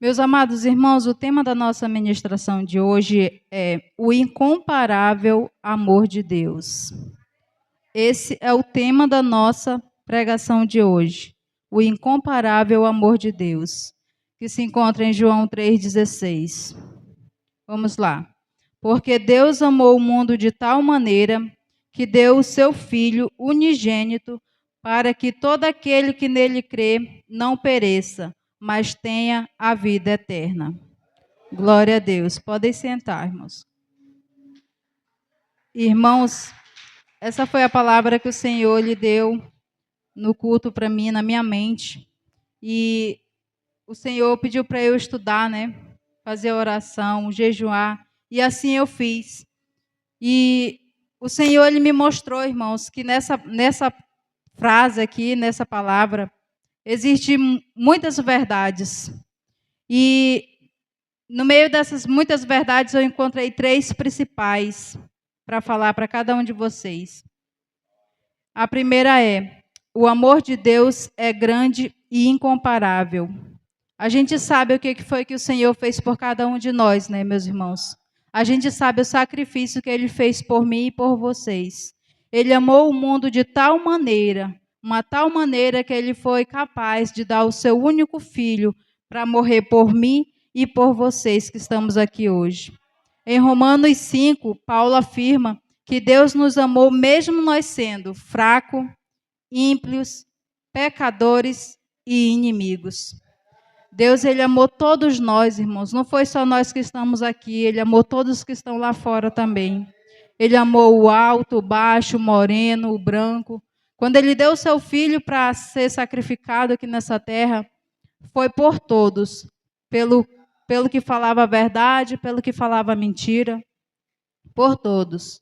Meus amados irmãos, o tema da nossa ministração de hoje é o incomparável amor de Deus. Esse é o tema da nossa pregação de hoje, o incomparável amor de Deus, que se encontra em João 3,16. Vamos lá. Porque Deus amou o mundo de tal maneira que deu o seu Filho unigênito para que todo aquele que nele crê não pereça, mas tenha a vida eterna. Glória a Deus. Podem sentar, irmãos. Irmãos, essa foi a palavra que o Senhor lhe deu no culto para mim, na minha mente. E o Senhor pediu para eu estudar, né? Fazer oração, jejuar. E assim eu fiz. E o Senhor, Ele me mostrou, irmãos, que nessa frase aqui, nessa palavra, existem muitas verdades. E no meio dessas muitas verdades, eu encontrei 3 principais para falar para cada um de vocês. A primeira é: o amor de Deus é grande e incomparável. A gente sabe o que foi que o Senhor fez por cada um de nós, né, meus irmãos? A gente sabe o sacrifício que Ele fez por mim e por vocês. Ele amou o mundo de tal maneira, uma tal maneira que Ele foi capaz de dar o seu único filho para morrer por mim e por vocês que estamos aqui hoje. Em Romanos 5, Paulo afirma que Deus nos amou mesmo nós sendo fracos, ímpios, pecadores e inimigos. Deus, Ele amou todos nós, irmãos. Não foi só nós que estamos aqui. Ele amou todos que estão lá fora também. Ele amou o alto, o baixo, o moreno, o branco. Quando Ele deu o seu filho para ser sacrificado aqui nessa terra, foi por todos. Pelo que falava a verdade, pelo que falava a mentira. Por todos.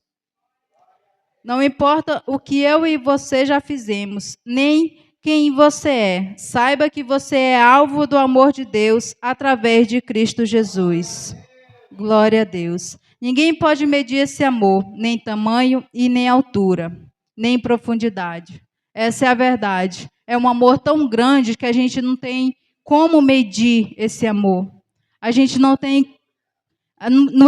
Não importa o que eu e você já fizemos, nem quem você é. Saiba que você é alvo do amor de Deus através de Cristo Jesus. Glória a Deus. Ninguém pode medir esse amor, nem tamanho e nem altura, nem profundidade. Essa é a verdade. É um amor tão grande que a gente não tem como medir esse amor. A gente não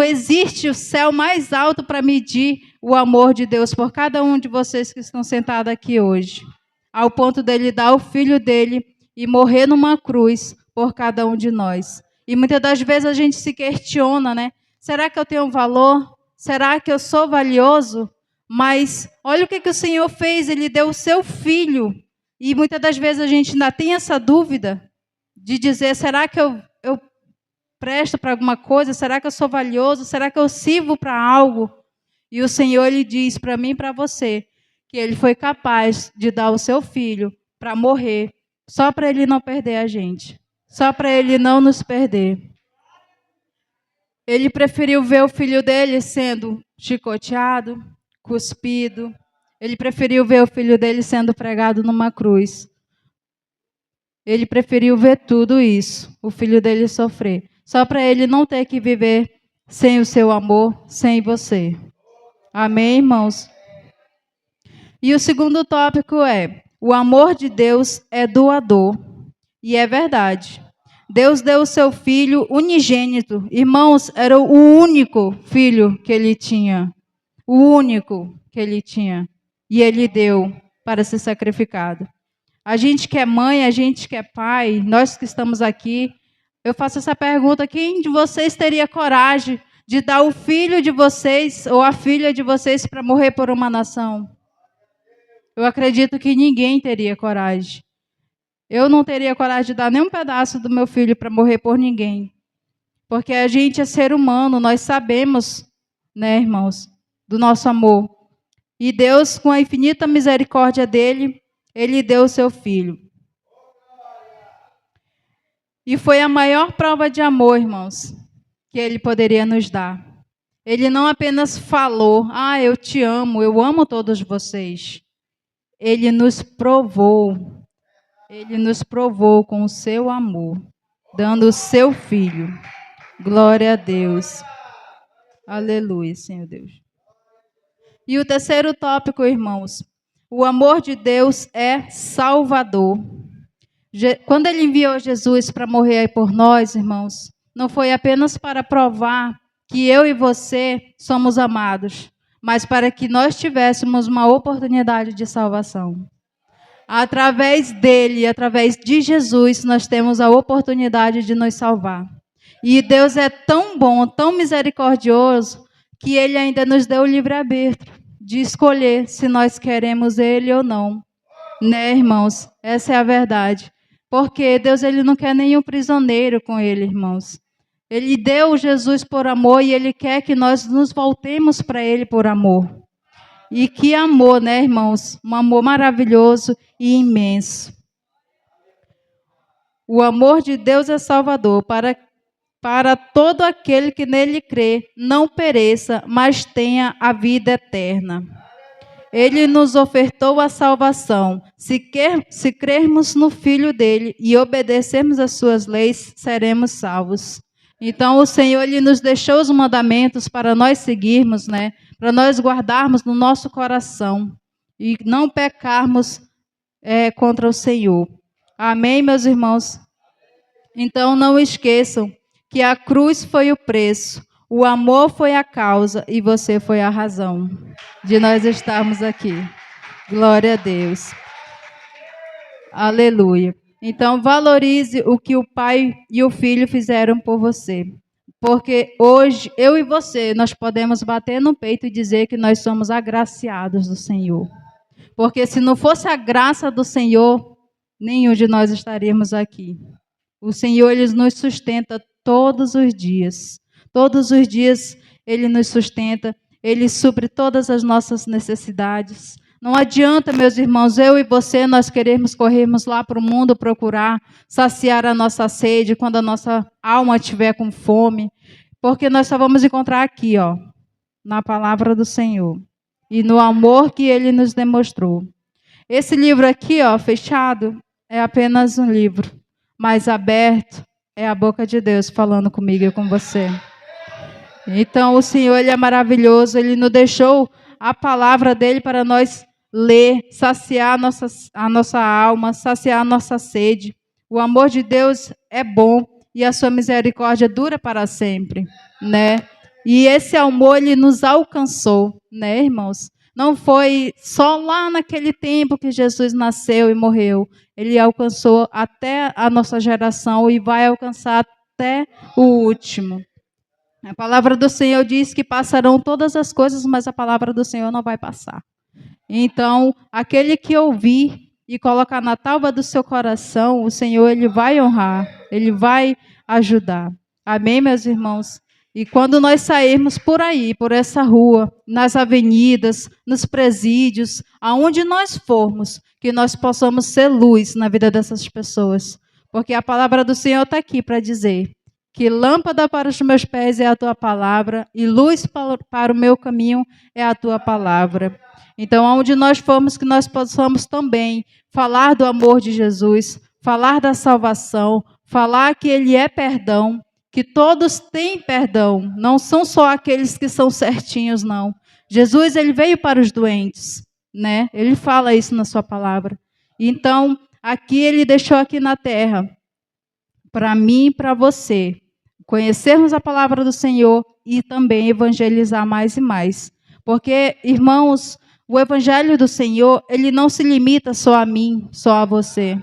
existe o céu mais alto para medir o amor de Deus por cada um de vocês que estão sentados aqui hoje. Ao ponto dele dar o filho dele e morrer numa cruz por cada um de nós. E muitas das vezes a gente se questiona, né? Será que eu tenho valor? Será que eu sou valioso? Mas olha o que o Senhor fez, Ele deu o seu filho. E muitas das vezes a gente ainda tem essa dúvida de dizer, será que eu presto para alguma coisa? Será que eu sou valioso? Será que eu sirvo para algo? E o Senhor, Ele diz para mim e para você, que Ele foi capaz de dar o seu filho para morrer, só para Ele não perder a gente. Só para Ele não nos perder. Ele preferiu ver o filho dele sendo chicoteado, cuspido. Ele preferiu ver o filho dele sendo pregado numa cruz. Ele preferiu ver tudo isso, o filho dele sofrer, só para ele não ter que viver sem o seu amor, sem você. Amém, irmãos? E o segundo tópico é: o amor de Deus é doador. E é verdade. Deus deu o seu filho unigênito. Irmãos, era o único filho que ele tinha. O único que ele tinha. E ele deu para ser sacrificado. A gente que é mãe, a gente que é pai, nós que estamos aqui, eu faço essa pergunta: quem de vocês teria coragem de dar o filho de vocês ou a filha de vocês para morrer por uma nação? Eu acredito que ninguém teria coragem. Eu não teria coragem de dar nem um pedaço do meu filho para morrer por ninguém. Porque a gente é ser humano, nós sabemos, né, irmãos, do nosso amor. E Deus, com a infinita misericórdia dele, Ele deu o seu filho. E foi a maior prova de amor, irmãos, que Ele poderia nos dar. Ele não apenas falou, eu te amo, eu amo todos vocês. Ele nos provou. Ele nos provou com o seu amor, dando o seu filho. Glória a Deus. Aleluia, Senhor Deus. E o terceiro tópico, irmãos: o amor de Deus é salvador. Quando ele enviou Jesus para morrer aí por nós, irmãos, não foi apenas para provar que eu e você somos amados, mas para que nós tivéssemos uma oportunidade de salvação. Através dele, através de Jesus, nós temos a oportunidade de nos salvar. E Deus é tão bom, tão misericordioso, que ele ainda nos deu o livre-arbítrio de escolher se nós queremos ele ou não. Né, irmãos? Essa é a verdade. Porque Deus ele não quer nenhum prisioneiro com ele, irmãos. Ele deu Jesus por amor e ele quer que nós nos voltemos para ele por amor. E que amor, né, irmãos? Um amor maravilhoso e imenso. O amor de Deus é salvador para todo aquele que nele crê, não pereça, mas tenha a vida eterna. Ele nos ofertou a salvação. Se crermos no Filho dele e obedecermos às suas leis, seremos salvos. Então, o Senhor ele nos deixou os mandamentos para nós seguirmos, né? Para nós guardarmos no nosso coração e não pecarmos contra o Senhor. Amém, meus irmãos? Então, não esqueçam que a cruz foi o preço, o amor foi a causa e você foi a razão de nós estarmos aqui. Glória a Deus. Aleluia. Então, valorize o que o Pai e o Filho fizeram por você. Porque hoje, eu e você, nós podemos bater no peito e dizer que nós somos agraciados do Senhor. Porque se não fosse a graça do Senhor, nenhum de nós estaríamos aqui. O Senhor, Ele nos sustenta todos os dias. Todos os dias, Ele nos sustenta. Ele supre todas as nossas necessidades. Não adianta, meus irmãos, eu e você, nós corrermos lá para o mundo procurar saciar a nossa sede quando a nossa alma estiver com fome. Porque nós só vamos encontrar aqui, ó, na palavra do Senhor. E no amor que Ele nos demonstrou. Esse livro aqui, ó, fechado, é apenas um livro. Mas aberto é a boca de Deus falando comigo e com você. Então, o Senhor, Ele é maravilhoso. Ele nos deixou a palavra dEle para nós ler, saciar a nossa alma, saciar a nossa sede. O amor de Deus é bom e a sua misericórdia dura para sempre, né? E esse amor, Ele nos alcançou, né, irmãos? Não foi só lá naquele tempo que Jesus nasceu e morreu. Ele alcançou até a nossa geração e vai alcançar até o último. A palavra do Senhor diz que passarão todas as coisas, mas a palavra do Senhor não vai passar. Então, aquele que ouvir e colocar na tábua do seu coração, o Senhor ele vai honrar, ele vai ajudar. Amém, meus irmãos? E quando nós sairmos por aí, por essa rua, nas avenidas, nos presídios, aonde nós formos, que nós possamos ser luz na vida dessas pessoas. Porque a palavra do Senhor está aqui para dizer que lâmpada para os meus pés é a tua palavra e luz para o meu caminho é a tua palavra. Então, aonde nós formos, que nós possamos também falar do amor de Jesus, falar da salvação, falar que Ele é perdão, que todos têm perdão, não são só aqueles que são certinhos, não. Jesus, Ele veio para os doentes, né? Ele fala isso na sua palavra. Então, aqui Ele deixou aqui na terra, para mim e para você, conhecermos a palavra do Senhor e também evangelizar mais e mais. Porque, irmãos, o evangelho do Senhor, ele não se limita só a mim, só a você.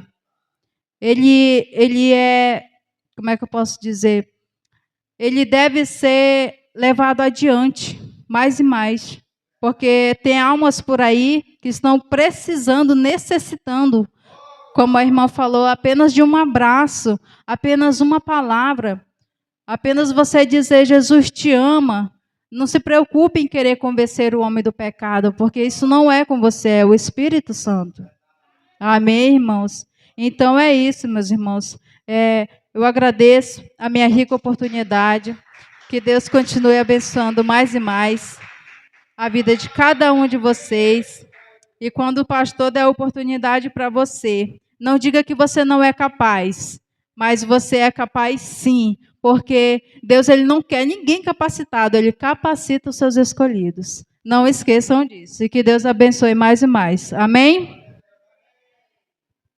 Ele é, como é que eu posso dizer? Ele deve ser levado adiante, mais e mais. Porque tem almas por aí que estão precisando, necessitando, como a irmã falou, apenas de um abraço, apenas uma palavra. Apenas você dizer, Jesus te ama. Não se preocupe em querer convencer o homem do pecado, porque isso não é com você, é o Espírito Santo. Amém, irmãos? Então é isso, meus irmãos. Eu agradeço a minha rica oportunidade. Que Deus continue abençoando mais e mais a vida de cada um de vocês. E quando o pastor der a oportunidade para você, não diga que você não é capaz, mas você é capaz sim, porque Deus ele não quer ninguém capacitado, Ele capacita os seus escolhidos. Não esqueçam disso. E que Deus abençoe mais e mais. Amém?